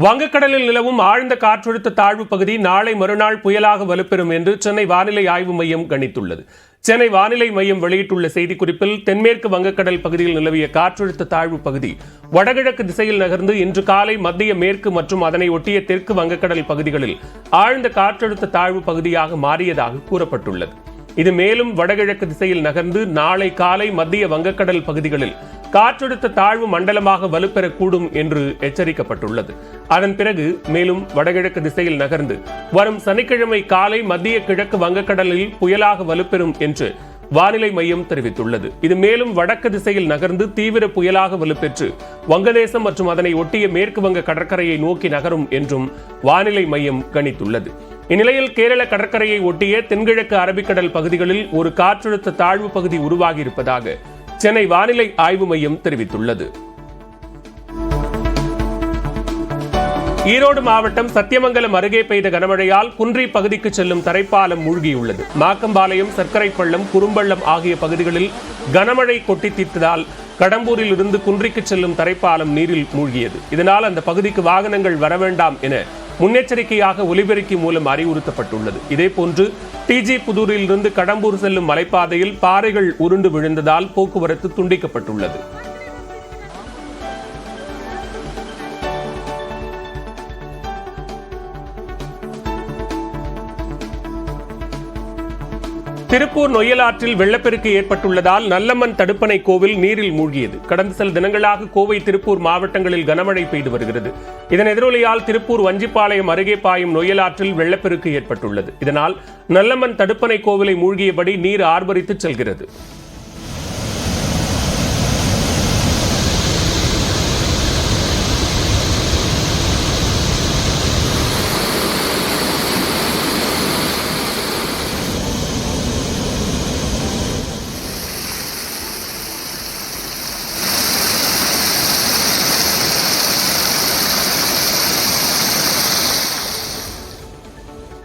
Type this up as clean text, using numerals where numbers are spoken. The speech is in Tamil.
வங்கக்கடலில் நிலவும் ஆழ்ந்த காற்றழுத்த தாழ்வு பகுதி நாளை மறுநாள் புயலாக வலுப்பெறும் என்று சென்னை வானிலை ஆய்வு மையம் கணித்துள்ளது. சென்னை வானிலை மையம் வெளியிட்டுள்ள செய்திக்குறிப்பில், தென்மேற்கு வங்கக்கடல் பகுதியில் நிலவிய காற்றழுத்த தாழ்வு பகுதி வடகிழக்கு திசையில் நகர்ந்து இன்று காலை மத்திய மேற்கு மற்றும் அதனை ஒட்டிய தெற்கு வங்கக்கடல் பகுதிகளில் ஆழ்ந்த காற்றழுத்த தாழ்வு பகுதியாக மாறியதாக கூறப்பட்டுள்ளது. இது மேலும் வடகிழக்கு திசையில் நகர்ந்து நாளை காலை மத்திய வங்கக்கடல் பகுதிகளில் காற்றழுத்த தாழ்வு மண்டலமாக வலுப்பெறக்கூடும் என்று எச்சரிக்கப்பட்டுள்ளது. அதன் பிறகு மேலும் வடகிழக்கு திசையில் நகர்ந்து வரும் சனிக்கிழமை காலை மத்திய கிழக்கு வங்கக்கடலில் புயலாக வலுப்பெறும் என்று வானிலை மையம் தெரிவித்துள்ளது. இது மேலும் வடக்கு திசையில் நகர்ந்து தீவிர புயலாக வலுப்பெற்று வங்கதேசம் மற்றும் அதனை ஒட்டிய மேற்கு வங்க கடற்கரையை நோக்கி நகரும் என்றும் வானிலை மையம் கணித்துள்ளது. இந்நிலையில் கேரள கடற்கரையை ஒட்டிய தென்கிழக்கு அரபிக்கடல் பகுதிகளில் ஒரு காற்றழுத்த தாழ்வு பகுதி உருவாகியிருப்பதாக சென்னை வானிலை ஆய்வு மையம் தெரிவித்துள்ளது. ஈரோடு மாவட்டம் சத்தியமங்கலம் அருகே பெய்த கனமழையால் குன்றி பகுதிக்கு செல்லும் தரைப்பாலம் மூழ்கியுள்ளது. மாக்கம்பாளையம், சர்க்கரைப்பள்ளம், குறும்பள்ளம் ஆகிய பகுதிகளில் கனமழை கொட்டி தீர்த்ததால் கடம்பூரில் இருந்து குன்றிக்கு செல்லும் தரைப்பாலம் நீரில் மூழ்கியது. இதனால் அந்த பகுதிக்கு வாகனங்கள் வரவேண்டாம் என முன்னெச்சரிக்கையாக ஒலிபெருக்கி மூலம் அறிவுறுத்தப்பட்டுள்ளது. இதேபோன்று டிஜி புதூரில் இருந்து கடம்பூர் செல்லும் மலைப்பாதையில் பாறைகள் உருண்டு விழுந்ததால் போக்குவரத்து துண்டிக்கப்பட்டுள்ளது. திருப்பூர் நொய்யலாற்றில் வெள்ளப்பெருக்கு ஏற்பட்டுள்ளதால் நல்லம்மன் தடுப்பணை கோவில் நீரில் மூழ்கியது. கடந்த சில தினங்களாக கோவை, திருப்பூர் மாவட்டங்களில் கனமழை பெய்து வருகிறது. இதன் எதிரொலியால் திருப்பூர் வஞ்சிப்பாளையம் அருகே பாயும் நொய்யலாற்றில் வெள்ளப்பெருக்கு ஏற்பட்டுள்ளது. இதனால் நல்லம்மன் தடுப்பணை கோவிலை மூழ்கியபடி நீர் ஆர்ப்பரித்து செல்கிறது.